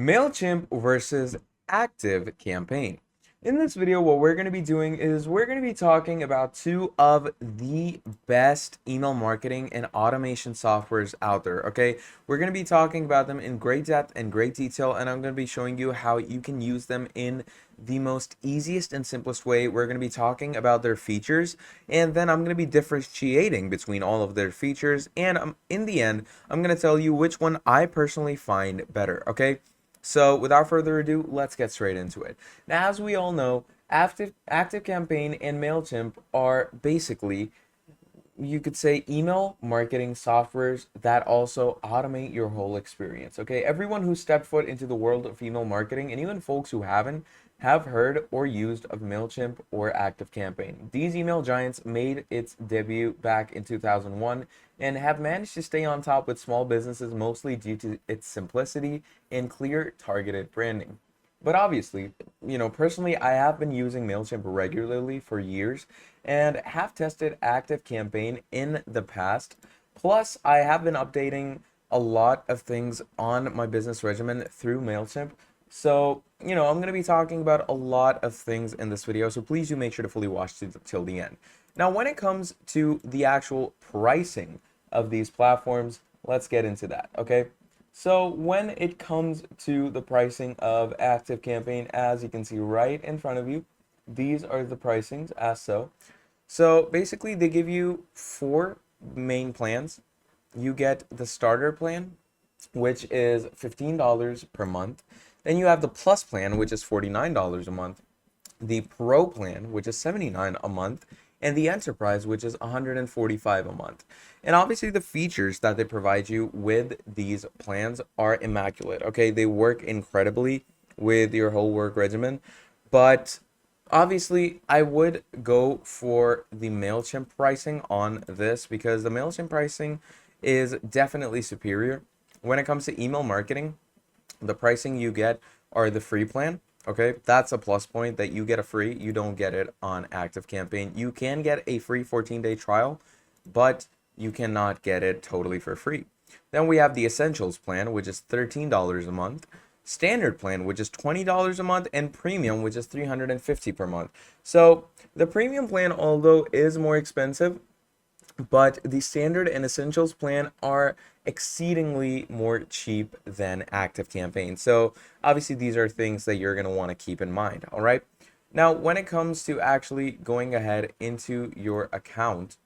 Mailchimp versus ActiveCampaign. In this video, what we're going to be doing is we're going to be talking about two of the best email marketing and automation softwares out there. Okay, we're going to be talking about them in great depth and great detail, and I'm going to be showing you how you can use them in the most easiest and simplest way. We're going to be talking about their features, and then I'm going to be differentiating between all of their features, and in the end, I'm going to tell you which one I personally find better. Okay, so without further ado, let's get straight into it. Now, as we all know, ActiveCampaign and Mailchimp are basically, you could say, email marketing softwares that also automate your whole experience. Okay, everyone who stepped foot into the world of email marketing, and even folks who haven't, have heard or used of Mailchimp or ActiveCampaign. These email giants made its debut back in 2001 and have managed to stay on top with small businesses mostly due to its simplicity and clear targeted branding. But obviously, personally, I have been using Mailchimp regularly for years and have tested ActiveCampaign in the past. Plus, I have been updating a lot of things on my business regimen through Mailchimp. So, I'm going to be talking about a lot of things in this video, so please do make sure to fully watch till the end. Now, when it comes to the actual pricing of these platforms, let's get into that, okay? So when it comes to the pricing of ActiveCampaign, as you can see right in front of you, these are the pricings as so. So basically they give you 4 main plans. You get the starter plan, which is $15 per month. Then you have the plus plan, which is $49 a month. The pro plan, which is $79 a month, and the enterprise, which is $145 a month. And obviously the features that they provide you with these plans are immaculate. Okay, they work incredibly with your whole work regimen, but obviously I would go for the Mailchimp pricing on this because the Mailchimp pricing is definitely superior. When it comes to email marketing, the pricing you get are the free plan. Okay, that's a plus point that you get a free. You don't get it on ActiveCampaign. You can get a free 14-day trial, but you cannot get it totally for free. Then we have the Essentials plan, which is $13 a month. Standard plan, which is $20 a month, and Premium, which is $350 per month. So the Premium plan, although is more expensive, but the Standard and Essentials plan are exceedingly more cheap than ActiveCampaign. So obviously these are things that you're going to want to keep in mind. All right. Now, when it comes to actually going ahead into your account,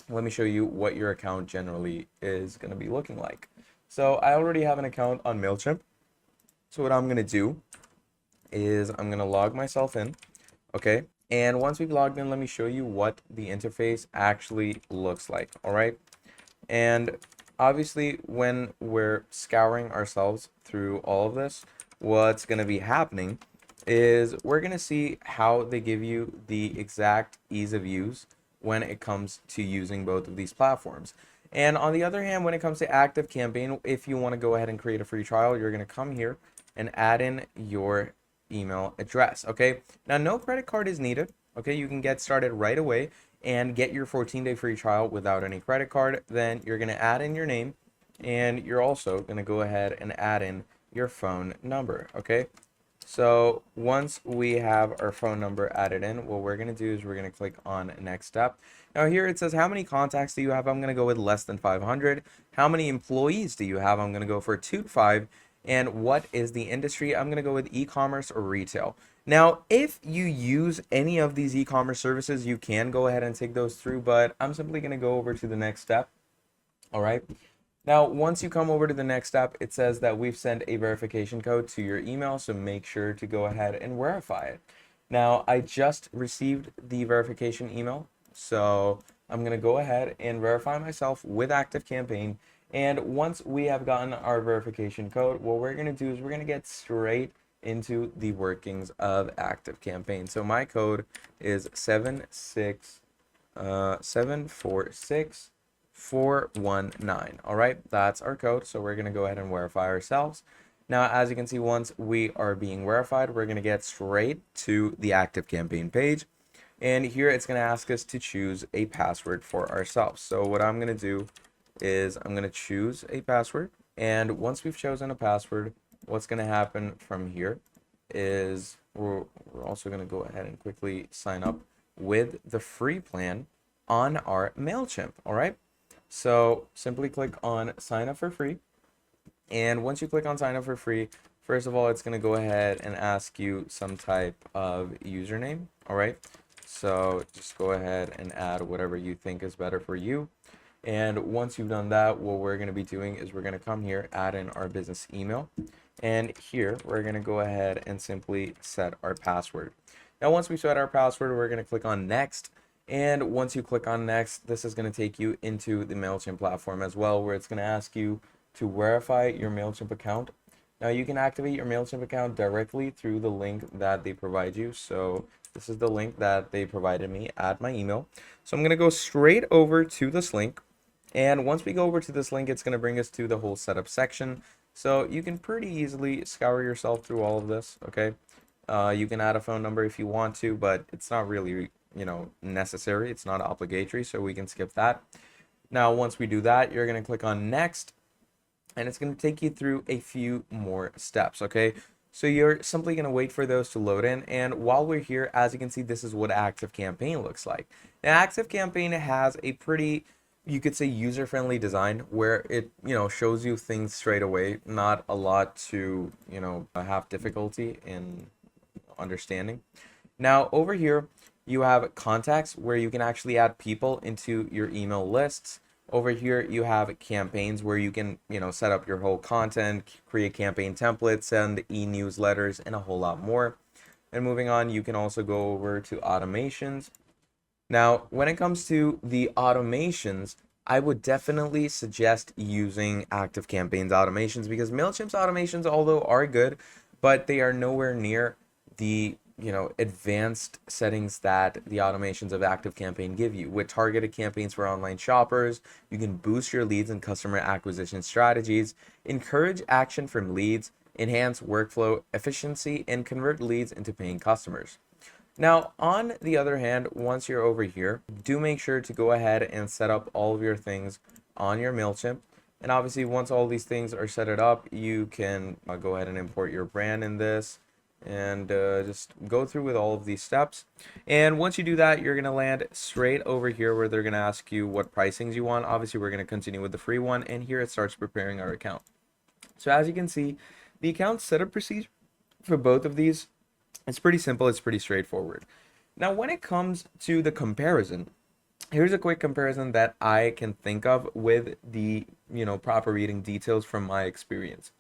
let me show you what your account generally is going to be looking like. So I already have an account on Mailchimp. So what I'm going to do is I'm going to log myself in. Okay. And once we've logged in, let me show you what the interface actually looks like. All right. And obviously, when we're scouring ourselves through all of this, what's going to be happening is we're going to see how they give you the exact ease of use when it comes to using both of these platforms. And on the other hand, when it comes to ActiveCampaign, if you want to go ahead and create a free trial, you're going to come here and add in your email address. Okay, now no credit card is needed. Okay, you can get started right away and get your 14-day free trial without any credit card. Then you're going to add in your name, and you're also going to go ahead and add in your phone number. Okay, so once we have our phone number added in, what we're going to do is we're going to click on next step. Now here it says how many contacts do you have? I'm going to go with less than 500. How many employees do you have? I'm going to go for 2 to 5. And what is the industry? I'm going to go with e-commerce or retail. Now, if you use any of these e-commerce services, you can go ahead and take those through, but I'm simply going to go over to the next step. All right. Now, once you come over to the next step, it says that we've sent a verification code to your email, so make sure to go ahead and verify it. Now, I just received the verification email, so I'm going to go ahead and verify myself with ActiveCampaign. And once we have gotten our verification code, what we're going to do is we're going to get straight into the workings of ActiveCampaign. So my code is 746419. All right, that's our code. So we're going to go ahead and verify ourselves. Now, as you can see, once we are being verified, we're going to get straight to the ActiveCampaign page. And here it's going to ask us to choose a password for ourselves. So what I'm going to do is I'm going to choose a password, and once we've chosen a password, what's going to happen from here is we're also going to go ahead and quickly sign up with the free plan on our Mailchimp. All right. So simply click on sign up for free. And once you click on sign up for free, first of all, it's going to go ahead and ask you some type of username. All right. So just go ahead and add whatever you think is better for you. And once you've done that, what we're going to be doing is we're going to come here, add in our business email. And here we're going to go ahead and simply set our password. Now, once we set our password, we're going to click on next. And once you click on next, this is going to take you into the Mailchimp platform as well, where it's going to ask you to verify your Mailchimp account. Now, you can activate your Mailchimp account directly through the link that they provide you. So this is the link that they provided me at my email. So I'm going to go straight over to this link. And once we go over to this link, it's going to bring us to the whole setup section. So you can pretty easily scour yourself through all of this, okay? You can add a phone number if you want to, but it's not really, necessary. It's not obligatory, so we can skip that. Now, once we do that, you're going to click on next, and it's going to take you through a few more steps, okay? So you're simply going to wait for those to load in, and while we're here, as you can see, this is what ActiveCampaign looks like. Now, ActiveCampaign has a pretty, you could say, user-friendly design where it shows you things straight away, not a lot to have difficulty in understanding. Now over here you have contacts where you can actually add people into your email lists. Over here you have campaigns where you can set up your whole content, create campaign templates, send e-newsletters, and a whole lot more. And moving on, you can also go over to automations. Now, when it comes to the automations, I would definitely suggest using ActiveCampaign's automations because Mailchimp's automations, although are good, but they are nowhere near the advanced settings that the automations of ActiveCampaign give you. With targeted campaigns for online shoppers, you can boost your leads and customer acquisition strategies, encourage action from leads, enhance workflow efficiency, and convert leads into paying customers. Now, on the other hand, once you're over here, do make sure to go ahead and set up all of your things on your Mailchimp. And obviously, once all these things are set up, you can go ahead and import your brand in this and just go through with all of these steps. And once you do that, you're going to land straight over here where they're going to ask you what pricings you want. Obviously, we're going to continue with the free one, and here it starts preparing our account. So as you can see, the account setup procedure for both of these, it's pretty simple, it's pretty straightforward. Now, when it comes to the comparison, here's a quick comparison that I can think of with the proper reading details from my experience.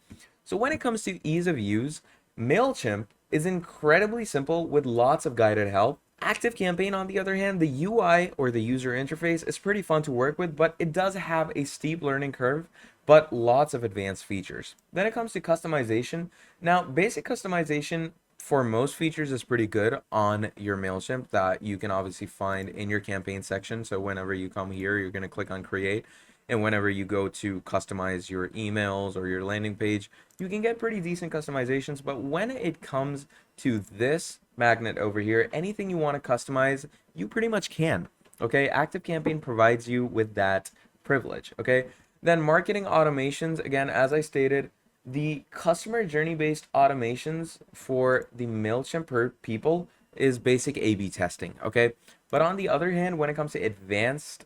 So when it comes to ease of use, Mailchimp is incredibly simple with lots of guided help. ActiveCampaign, on the other hand, the UI or the user interface is pretty fun to work with, but it does have a steep learning curve, but lots of advanced features. Then it comes to customization. Now, basic customization for most features is pretty good on your Mailchimp that you can obviously find in your campaign section. So whenever you come here, you're going to click on create. And whenever you go to customize your emails or your landing page, you can get pretty decent customizations. But when it comes to this magnet over here, anything you want to customize, you pretty much can. Okay, ActiveCampaign provides you with that privilege. Okay, then marketing automations, again, as I stated, the customer journey based automations for the Mailchimp per people is basic A/B testing. Okay, but on the other hand, when it comes to advanced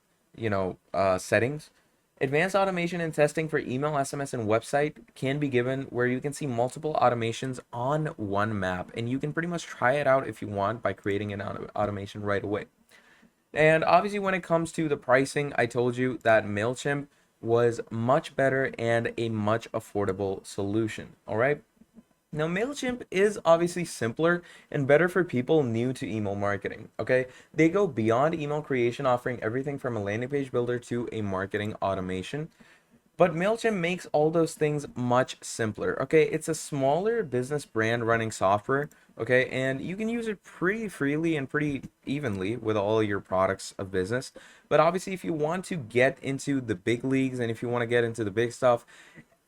settings, advanced automation and testing for email, SMS, and website can be given where you can see multiple automations on one map, and you can pretty much try it out if you want by creating an automation right away. And obviously, when it comes to the pricing, I told you that Mailchimp was much better and a much affordable solution. All right. Now, Mailchimp is obviously simpler and better for people new to email marketing, okay? They go beyond email creation, offering everything from a landing page builder to a marketing automation. But Mailchimp makes all those things much simpler, okay? It's a smaller business brand running software, okay? And you can use it pretty freely and pretty evenly with all your products of business. But obviously, if you want to get into the big leagues and if you want to get into the big stuff,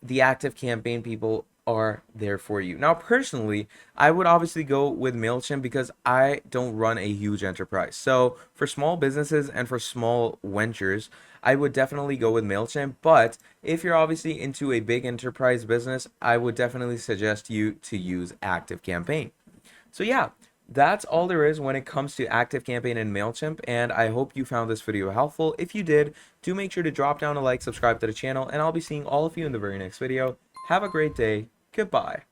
the ActiveCampaign people are there for you. Now, personally, I would obviously go with Mailchimp because I don't run a huge enterprise. So for small businesses and for small ventures, I would definitely go with Mailchimp. But if you're obviously into a big enterprise business, I would definitely suggest you to use ActiveCampaign. So yeah, that's all there is when it comes to ActiveCampaign and Mailchimp, and I hope you found this video helpful. If you did, do make sure to drop down a like, subscribe to the channel, and I'll be seeing all of you in the very next video. Have a great day. Goodbye.